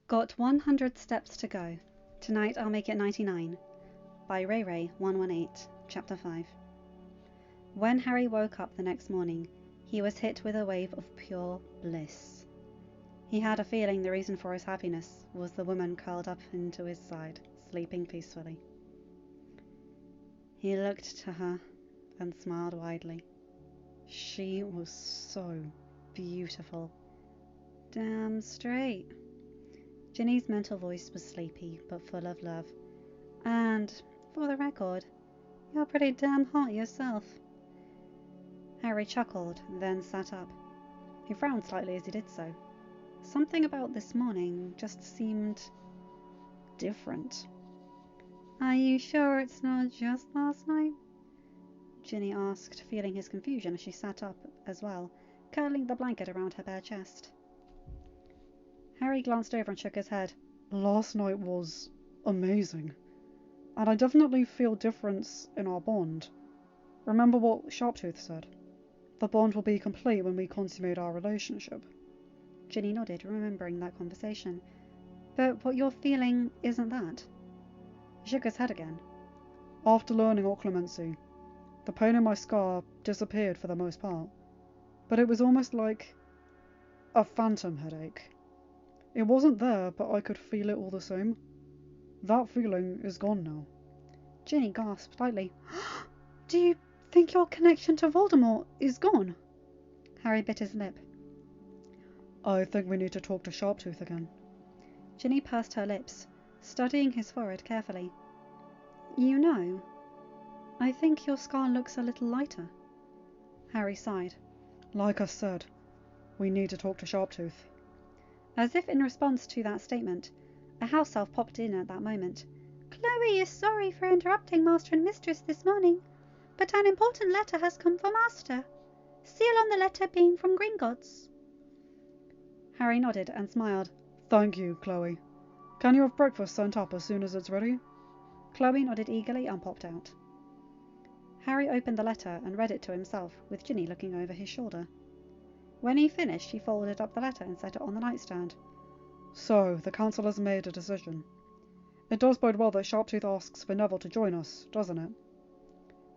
Got 100 steps to go. Tonight I'll make it 99. By rayrae118, Chapter 5. When Harry woke up the next morning, he was hit with a wave of pure bliss. He had a feeling the reason for his happiness was the woman curled up into his side, sleeping peacefully. He looked to her and smiled widely. She was so beautiful. Damn straight. Ginny's mental voice was sleepy, but full of love. And, for the record, you're pretty damn hot yourself. Harry chuckled, then sat up. He frowned slightly as he did so. Something about this morning just seemed different. Are you sure it's not just last night? Ginny asked, feeling his confusion as she sat up as well, curling the blanket around her bare chest. Harry glanced over and shook his head. Last night was amazing. And I definitely feel difference in our bond. Remember what Sharptooth said? The bond will be complete when we consummate our relationship. Ginny nodded, remembering that conversation. But what you're feeling isn't that. He shook his head again. After learning occlumency, the pain in my scar disappeared for the most part. But it was almost like a phantom headache. It wasn't there, but I could feel it all the same. That feeling is gone now. Ginny gasped lightly. Do you think your connection to Voldemort is gone? Harry bit his lip. I think we need to talk to Sharptooth again. Ginny pursed her lips, studying his forehead carefully. You know, I think your scar looks a little lighter. Harry sighed. Like I said, we need to talk to Sharptooth. As if in response to that statement, a house elf popped in at that moment. Chloe is sorry for interrupting Master and Mistress this morning, but an important letter has come for Master. Seal on the letter being from Gringotts. Harry nodded and smiled. Thank you, Chloe. Can you have breakfast sent up as soon as it's ready? Chloe nodded eagerly and popped out. Harry opened the letter and read it to himself, with Ginny looking over his shoulder. When he finished, he folded up the letter and set it on the nightstand. So, the council has made a decision. It does bode well that Sharptooth asks for Neville to join us, doesn't it?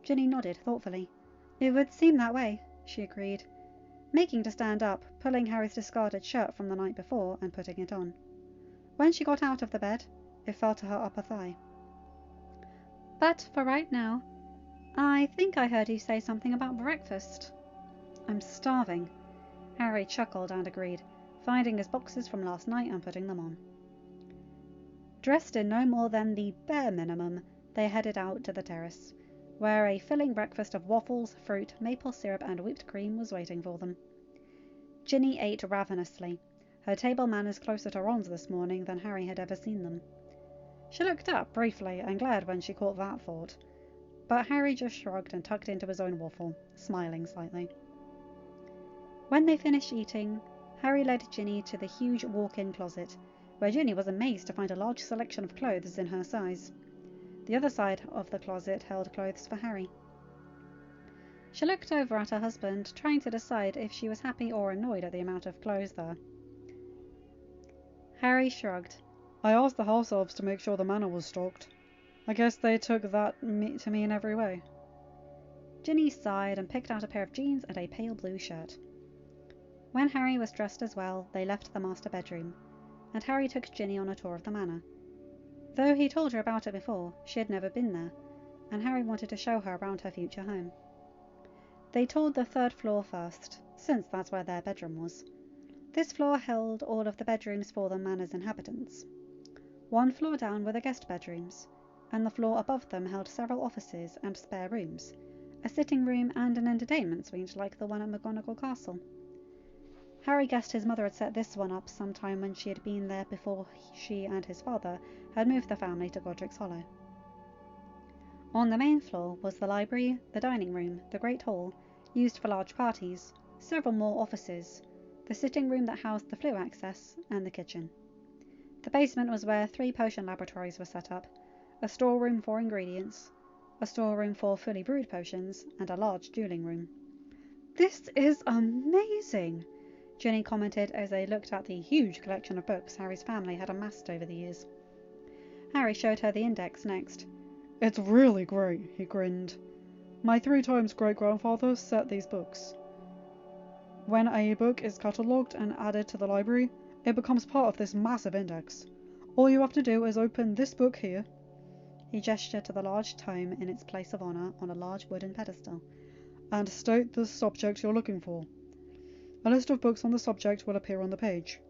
Ginny nodded thoughtfully. It would seem that way, she agreed, making to stand up, pulling Harry's discarded shirt from the night before and putting it on. When she got out of the bed, it fell to her upper thigh. But for right now, I think I heard you say something about breakfast. I'm starving. Harry chuckled and agreed, finding his boxes from last night and putting them on. Dressed in no more than the bare minimum, they headed out to the terrace, where a filling breakfast of waffles, fruit, maple syrup and whipped cream was waiting for them. Ginny ate ravenously, her table manners closer to Ron's this morning than Harry had ever seen them. She looked up briefly and glared when she caught that thought, but Harry just shrugged and tucked into his own waffle, smiling slightly. When they finished eating, Harry led Ginny to the huge walk-in closet, where Ginny was amazed to find a large selection of clothes in her size. The other side of the closet held clothes for Harry. She looked over at her husband, trying to decide if she was happy or annoyed at the amount of clothes there. Harry shrugged. I asked the house elves to make sure the manor was stocked. I guess they took that to mean every way. Ginny sighed and picked out a pair of jeans and a pale blue shirt. When Harry was dressed as well, they left the master bedroom, and Harry took Ginny on a tour of the manor. Though he told her about it before, she had never been there, and Harry wanted to show her around her future home. They toured the third floor first, since that's where their bedroom was. This floor held all of the bedrooms for the manor's inhabitants. One floor down were the guest bedrooms, and the floor above them held several offices and spare rooms, a sitting room and an entertainment suite like the one at McGonagall Castle. Harry guessed his mother had set this one up sometime when she had been there before she and his father had moved the family to Godric's Hollow. On the main floor was the library, the dining room, the great hall, used for large parties, several more offices, the sitting room that housed the flue access, and the kitchen. The basement was where 3 potion laboratories were set up, a storeroom for ingredients, a storeroom for fully brewed potions, and a large dueling room. This is amazing! Ginny commented as they looked at the huge collection of books Harry's family had amassed over the years. Harry showed her the index next. It's really great, he grinned. My 3 times great-grandfather set these books. When a book is catalogued and added to the library, it becomes part of this massive index. All you have to do is open this book here. He gestured to the large tome in its place of honour on a large wooden pedestal. And state the subject you're looking for. A list of books on the subject will appear on the page.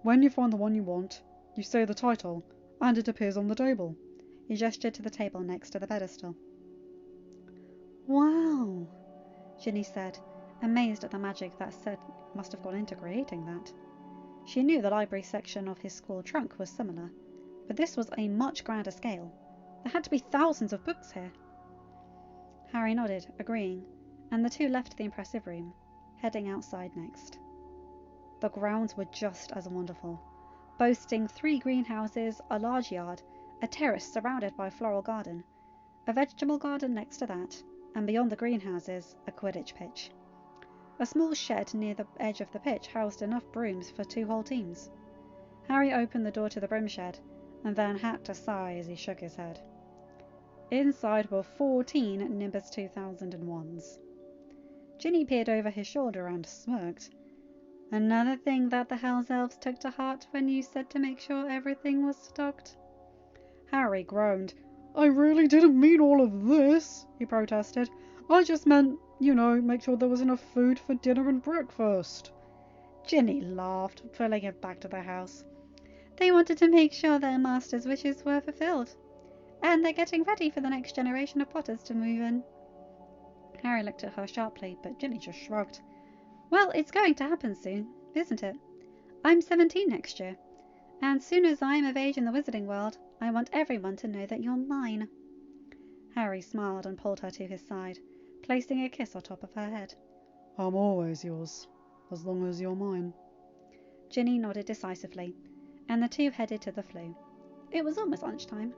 When you find the one you want, you say the title, and it appears on the table. He gestured to the table next to the pedestal. Wow, Ginny said, amazed at the magic that must have gone into creating that. She knew the library section of his school trunk was similar, but this was a much grander scale. There had to be thousands of books here. Harry nodded, agreeing, and the two left the impressive room, heading outside next. The grounds were just as wonderful, boasting 3 greenhouses, a large yard, a terrace surrounded by a floral garden, a vegetable garden next to that, and beyond the greenhouses, a Quidditch pitch. A small shed near the edge of the pitch housed enough brooms for 2 whole teams. Harry opened the door to the broom shed, and then had to sigh as he shook his head. Inside were 14 Nimbus 2001s. Ginny peered over his shoulder and smirked. Another thing that the House Elves took to heart when you said to make sure everything was stocked? Harry groaned. I really didn't mean all of this, he protested. I just meant, make sure there was enough food for dinner and breakfast. Ginny laughed, pulling him back to the house. They wanted to make sure their master's wishes were fulfilled. And they're getting ready for the next generation of Potters to move in. Harry looked at her sharply, but Ginny just shrugged. Well, it's going to happen soon, isn't it? I'm 17 next year, and soon as I'm of age in the wizarding world, I want everyone to know that you're mine. Harry smiled and pulled her to his side, placing a kiss on top of her head. I'm always yours, as long as you're mine. Ginny nodded decisively, and the two headed to the flue. It was almost lunchtime,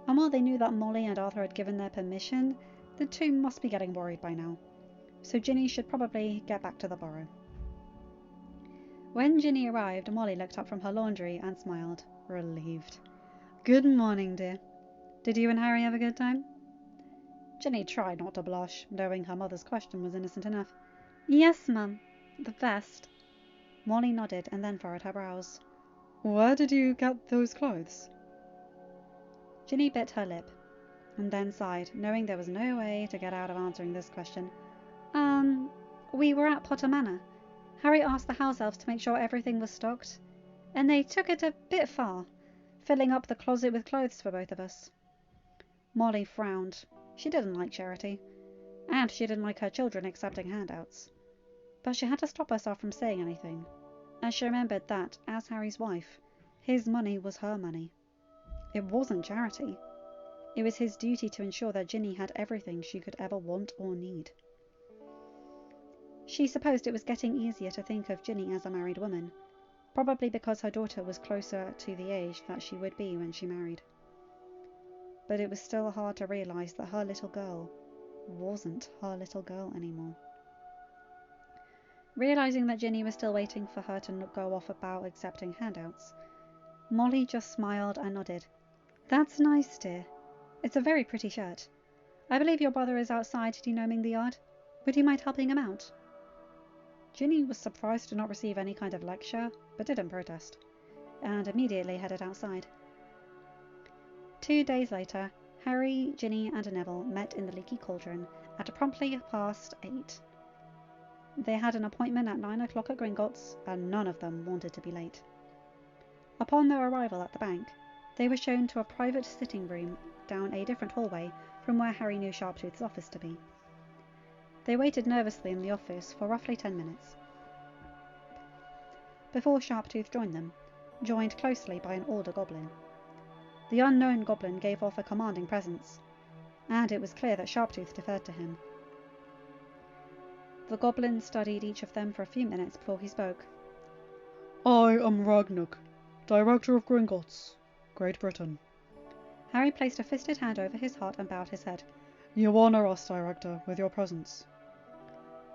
and while they knew that Molly and Arthur had given their permission, the two must be getting worried by now. So Ginny should probably get back to the Burrow. When Ginny arrived, Molly looked up from her laundry and smiled, relieved. Good morning, dear. Did you and Harry have a good time? Ginny tried not to blush, knowing her mother's question was innocent enough. Yes, Mum. The best. Molly nodded and then furrowed her brows. Where did you get those clothes? Ginny bit her lip, and then sighed, knowing there was no way to get out of answering this question. We were at Potter Manor. Harry asked the house elves to make sure everything was stocked, and they took it a bit far, filling up the closet with clothes for both of us. Molly frowned. She didn't like charity, and she didn't like her children accepting handouts. But she had to stop herself from saying anything, as she remembered that, as Harry's wife, his money was her money. It wasn't charity. It was his duty to ensure that Ginny had everything she could ever want or need. She supposed it was getting easier to think of Ginny as a married woman, probably because her daughter was closer to the age that she would be when she married. But it was still hard to realise that her little girl wasn't her little girl anymore. Realising that Ginny was still waiting for her to go off about accepting handouts, Molly just smiled and nodded. That's nice, dear. It's a very pretty shirt. I believe your brother is outside denoming the yard. Would you mind helping him out? Ginny was surprised to not receive any kind of lecture, but didn't protest, and immediately headed outside. 2 days later, Harry, Ginny and Neville met in the Leaky Cauldron at promptly past 8. They had an appointment at 9 o'clock at Gringotts, and none of them wanted to be late. Upon their arrival at the bank, they were shown to a private sitting room down a different hallway from where Harry knew Sharptooth's office to be. They waited nervously in the office for roughly 10 minutes, before Sharptooth joined them, joined closely by an older goblin. The unknown goblin gave off a commanding presence, and it was clear that Sharptooth deferred to him. The goblin studied each of them for a few minutes before he spoke. I am Ragnuk, Director of Gringotts, Great Britain. Harry placed a fisted hand over his heart and bowed his head. You honour us, Director, with your presence.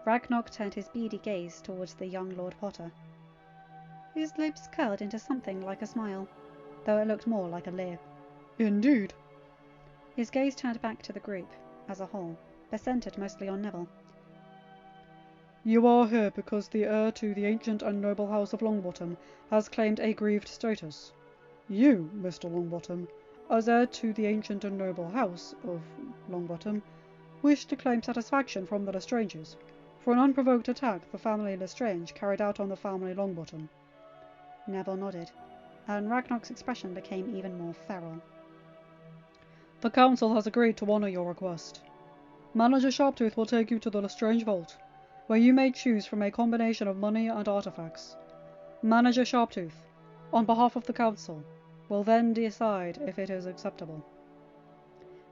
Ragnog turned his beady gaze towards the young Lord Potter. His lips curled into something like a smile, though it looked more like a leer. Indeed. His gaze turned back to the group as a whole, but centered mostly on Neville. You are here because the heir to the ancient and noble house of Longbottom has claimed a grieved status. You, Mr. Longbottom, as heir to the ancient and noble house of Longbottom, wish to claim satisfaction from the Lestranges for an unprovoked attack the family Lestrange carried out on the family Longbottom. Neville nodded, and Ragnar's expression became even more feral. The council has agreed to honour your request. Manager Sharptooth will take you to the Lestrange vault, where you may choose from a combination of money and artifacts. Manager Sharptooth, on behalf of the council, will then decide if it is acceptable.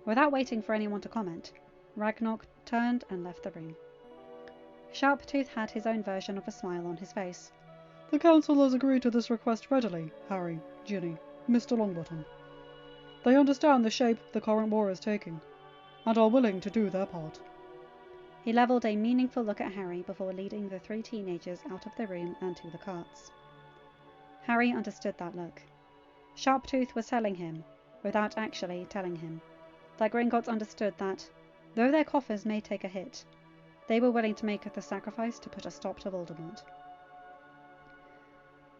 Without waiting for anyone to comment, Ragnar turned and left the room. Sharptooth had his own version of a smile on his face. The council has agreed to this request readily, Harry, Ginny, Mr. Longbottom. They understand the shape the current war is taking, and are willing to do their part. He levelled a meaningful look at Harry before leading the three teenagers out of the room and to the carts. Harry understood that look. Sharptooth was telling him, without actually telling him, that Gringotts understood that, though their coffers may take a hit, they were willing to make the sacrifice to put a stop to Voldemort.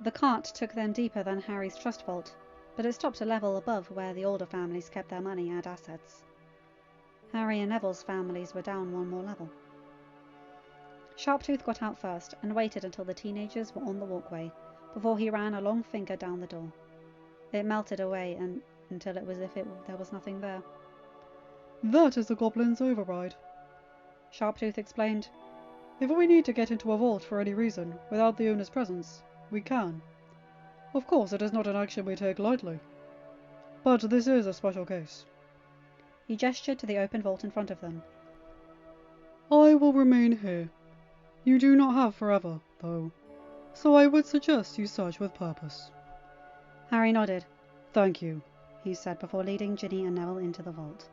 The cart took them deeper than Harry's trust vault, but it stopped a level above where the older families kept their money and assets. Harry and Neville's families were down one more level. Sharptooth got out first and waited until the teenagers were on the walkway before he ran a long finger down the door. It melted away until it was as if there was nothing there. That is the Goblin's override, Sharptooth explained. If we need to get into a vault for any reason, without the owner's presence, we can. Of course, it is not an action we take lightly. But this is a special case. He gestured to the open vault in front of them. I will remain here. You do not have forever, though, so I would suggest you search with purpose. Harry nodded. Thank you, he said before leading Ginny and Neville into the vault.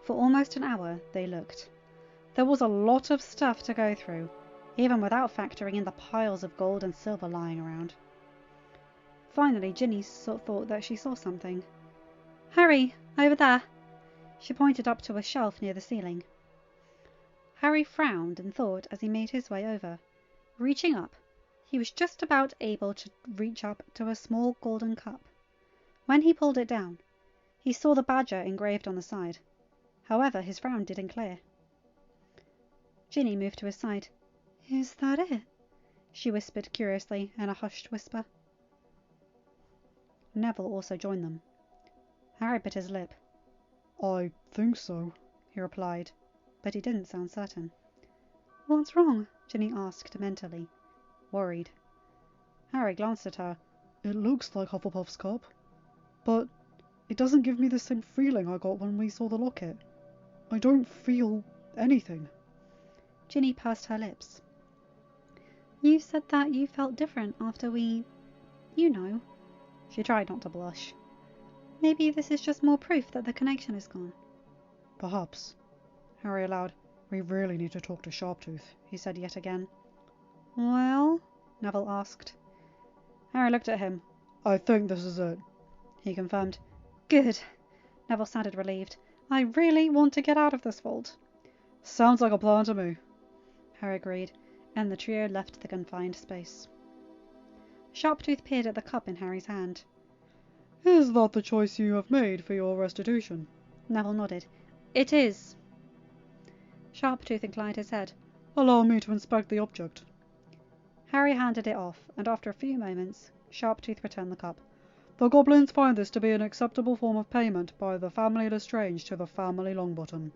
For almost an hour they looked. There was a lot of stuff to go through, even without factoring in the piles of gold and silver lying around. Finally, Ginny thought that she saw something. Harry, over there! She pointed up to a shelf near the ceiling. Harry frowned and thought as he made his way over. Reaching up, he was just about able to reach up to a small golden cup. When he pulled it down, he saw the badger engraved on the side. However, his frown didn't clear. Ginny moved to his side. Is that it? She whispered curiously in a hushed whisper. Neville also joined them. Harry bit his lip. I think so, he replied, but he didn't sound certain. What's wrong? Ginny asked mentally, worried. Harry glanced at her. It looks like Hufflepuff's cup, but it doesn't give me the same feeling I got when we saw the locket. I don't feel anything. Ginny pursed her lips. You said that you felt different after we... you know. She tried not to blush. Maybe this is just more proof that the connection is gone. Perhaps. Harry allowed. We really need to talk to Sharptooth, he said yet again. Well? Neville asked. Harry looked at him. I think this is it, he confirmed. Good. Neville sounded relieved. I really want to get out of this vault. Sounds like a plan to me, Harry agreed, and the trio left the confined space. Sharptooth peered at the cup in Harry's hand. Is that the choice you have made for your restitution? Neville nodded. It is. Sharptooth inclined his head. Allow me to inspect the object. Harry handed it off, and after a few moments, Sharptooth returned the cup. The goblins find this to be an acceptable form of payment by the family Lestrange to the family Longbottom.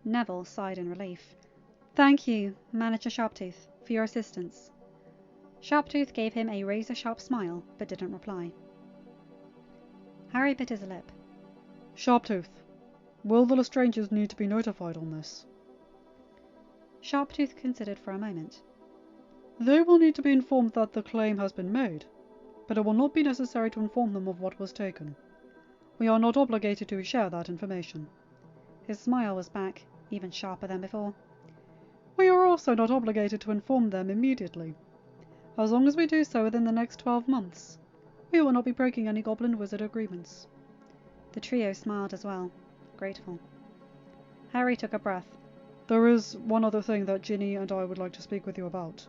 Neville sighed in relief. Thank you, Manager Sharptooth, for your assistance. Sharptooth gave him a razor-sharp smile, but didn't reply. Harry bit his lip. Sharptooth, will the Lestranges need to be notified on this? Sharptooth considered for a moment. They will need to be informed that the claim has been made, but it will not be necessary to inform them of what was taken. We are not obligated to share that information. His smile was back, even sharper than before. We are also not obligated to inform them immediately. As long as we do so within the next 12 months, we will not be breaking any goblin-wizard agreements. The trio smiled as well, grateful. Harry took a breath. There is one other thing that Ginny and I would like to speak with you about.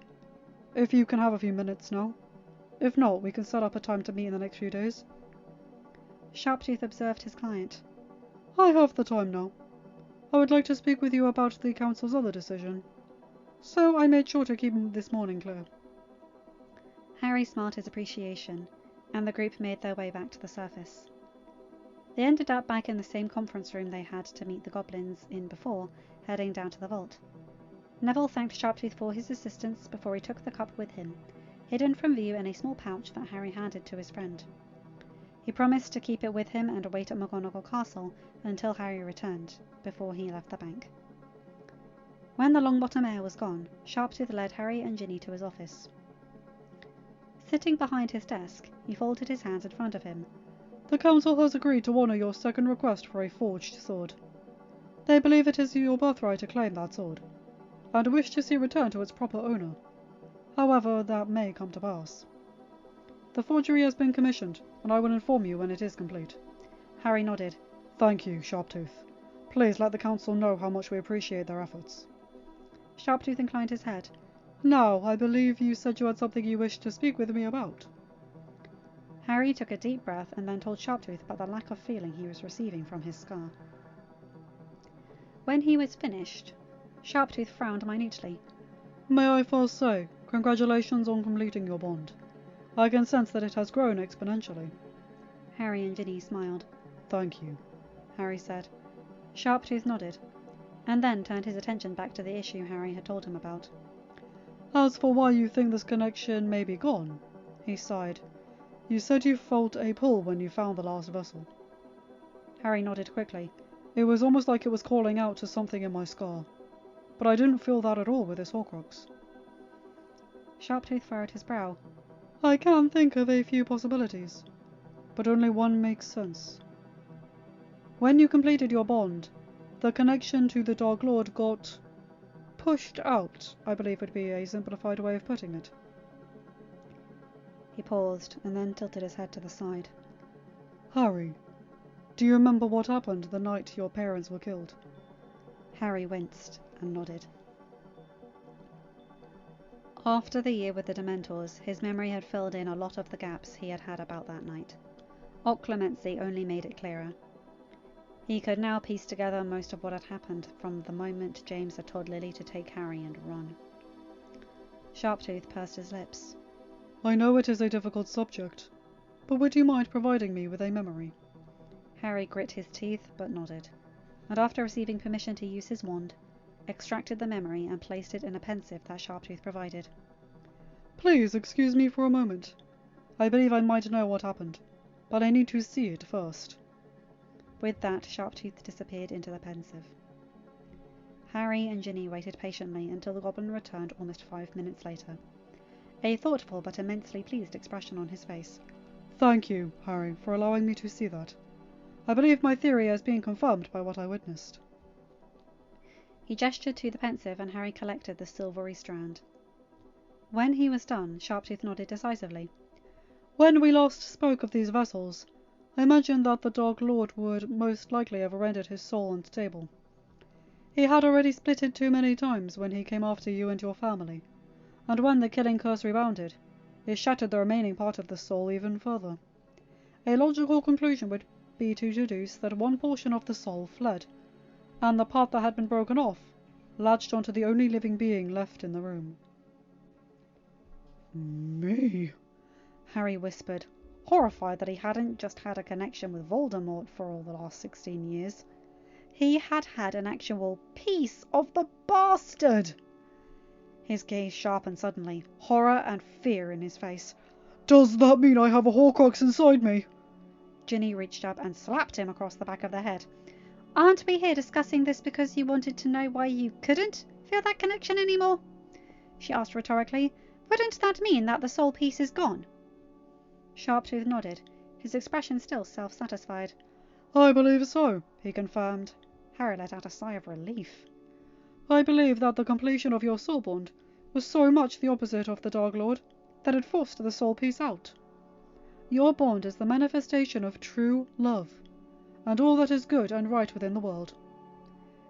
If you can have a few minutes now. If not, we can set up a time to meet in the next few days. Sharptooth observed his client. I have the time now. I would like to speak with you about the council's other decision. So I made sure to keep this morning clear. Harry smiled his appreciation, and the group made their way back to the surface. They ended up back in the same conference room they had to meet the goblins in before, heading down to the vault. Neville thanked Sharptooth for his assistance before he took the cup with him, hidden from view in a small pouch that Harry handed to his friend. He promised to keep it with him and wait at McGonagall Castle until Harry returned, before he left the bank. When the Longbottom heir was gone, Sharptooth led Harry and Ginny to his office. Sitting behind his desk, he folded his hands in front of him. The council has agreed to honour your second request for a forged sword. They believe it is your birthright to claim that sword, and wish to see returned to its proper owner. However, that may come to pass. The forgery has been commissioned, and I will inform you when it is complete. Harry nodded. Thank you, Sharptooth. Please let the council know how much we appreciate their efforts. Sharptooth inclined his head. Now, I believe you said you had something you wished to speak with me about. Harry took a deep breath and then told Sharptooth about the lack of feeling he was receiving from his scar. When he was finished, Sharptooth frowned minutely. May I first say, congratulations on completing your bond. I can sense that it has grown exponentially. Harry and Ginny smiled. Thank you, Harry said. Sharptooth nodded, and then turned his attention back to the issue Harry had told him about. As for why you think this connection may be gone, he sighed. You said you felt a pull when you found the last vessel. Harry nodded quickly. It was almost like it was calling out to something in my scar, but I didn't feel that at all with this Horcrux. Sharptooth furrowed his brow. I can think of a few possibilities, but only one makes sense. When you completed your bond, the connection to the Dark Lord got pushed out, I believe would be a simplified way of putting it. He paused and then tilted his head to the side. Harry, do you remember what happened the night your parents were killed? Harry winced and nodded. After the year with the Dementors, his memory had filled in a lot of the gaps he had had about that night. Occlumency only made it clearer. He could now piece together most of what had happened from the moment James had told Lily to take Harry and run. Sharptooth pursed his lips. I know it is a difficult subject, but would you mind providing me with a memory? Harry grit his teeth but nodded, and after receiving permission to use his wand, extracted the memory and placed it in a pensieve that Sharptooth provided. Please excuse me for a moment. I believe I might know what happened, but I need to see it first. With that, Sharptooth disappeared into the pensieve. Harry and Ginny waited patiently until the goblin returned almost 5 minutes later, a thoughtful but immensely pleased expression on his face. Thank you, Harry, for allowing me to see that. I believe my theory has been confirmed by what I witnessed. He gestured to the pensieve and Harry collected the silvery strand. When he was done, Sharptooth nodded decisively. When we last spoke of these vessels, I mentioned that the Dark Lord would most likely have rendered his soul unstable. He had already split it too many times when he came after you and your family, and when the killing curse rebounded, it shattered the remaining part of the soul even further. A logical conclusion would be to deduce that one portion of the soul fled, and the part that had been broken off latched onto the only living being left in the room. Me? Harry whispered, horrified that he hadn't just had a connection with Voldemort for all the last 16 years. He had had an actual piece of the bastard! His gaze sharpened suddenly, horror and fear in his face. Does that mean I have a Horcrux inside me? Ginny reached up and slapped him across the back of the head. Aren't we here discussing this because you wanted to know why you couldn't feel that connection anymore? She asked rhetorically. Wouldn't that mean that the soul piece is gone? Sharptooth nodded, his expression still self-satisfied. I believe so, he confirmed. Harry let out a sigh of relief. I believe that the completion of your soul bond was so much the opposite of the Dark Lord that it forced the soul piece out. Your bond is the manifestation of true love, and all that is good and right within the world.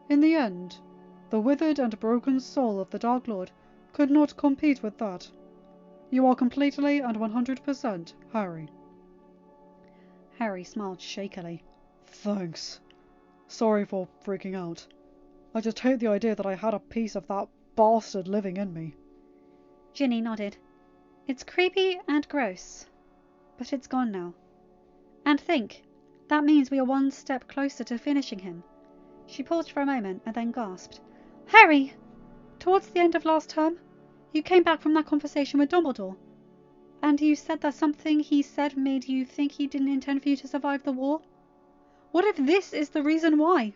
In the end, the withered and broken soul of the Dark Lord could not compete with that. You are completely and 100% Harry. Harry smiled shakily. Thanks. Sorry for freaking out. I just hate the idea that I had a piece of that bastard living in me. Ginny nodded. It's creepy and gross, but it's gone now. And think, that means we are one step closer to finishing him. She paused for a moment and then gasped. Harry! Towards the end of last term, you came back from that conversation with Dumbledore, and you said that something he said made you think he didn't intend for you to survive the war? What if this is the reason why?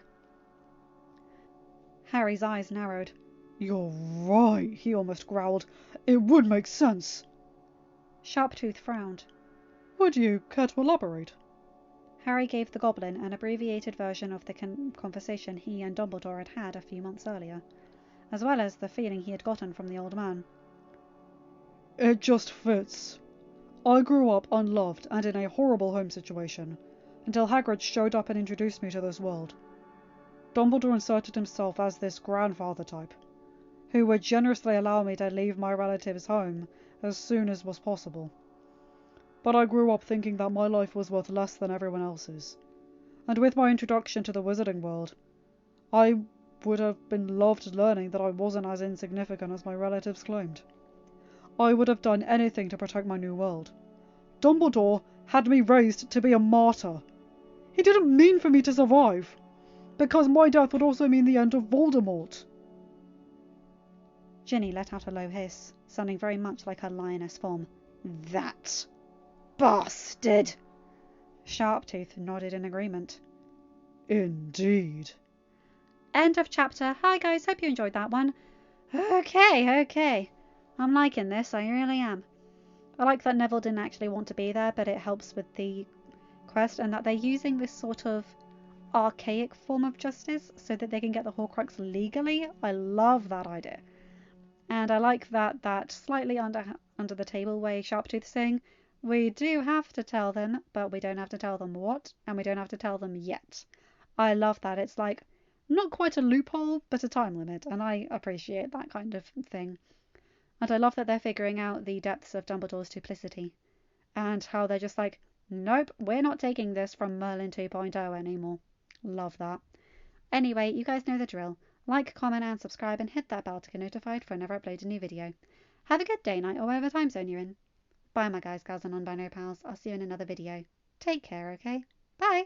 Harry's eyes narrowed. You're right, he almost growled. It would make sense. Sharptooth frowned. Would you care to elaborate? Harry gave the goblin an abbreviated version of the conversation he and Dumbledore had had a few months earlier, as well as the feeling he had gotten from the old man. It just fits. I grew up unloved and in a horrible home situation, until Hagrid showed up and introduced me to this world. Dumbledore inserted himself as this grandfather type, who would generously allow me to leave my relatives' home as soon as was possible. But I grew up thinking that my life was worth less than everyone else's, and with my introduction to the wizarding world, I would have been loved learning that I wasn't as insignificant as my relatives claimed. I would have done anything to protect my new world. Dumbledore had me raised to be a martyr. He didn't mean for me to survive, because my death would also mean the end of Voldemort. Ginny let out a low hiss, sounding very much like her lioness form. That bastard! Sharptooth nodded in agreement. Indeed. End of chapter. Hi guys, hope you enjoyed that one. Okay. I'm liking this, I really am. I like that Neville didn't actually want to be there, but it helps with the quest, and that they're using this sort of archaic form of justice so that they can get the Horcrux legally. I love that idea. And I like that slightly under the table way Sharptooth saying, we do have to tell them, but we don't have to tell them what, and we don't have to tell them yet. I love that. It's like not quite a loophole, but a time limit, and I appreciate that kind of thing. And I love that they're figuring out the depths of Dumbledore's duplicity, and how they're just like, nope, we're not taking this from Merlin 2.0 anymore. Love that. Anyway, you guys know the drill. Like, comment and subscribe, and hit that bell to get notified for whenever I upload a new video. Have a good day, night, or whatever time zone you're in. Bye my guys, gals and non-binary pals. I'll see you in another video. Take care, okay? Bye!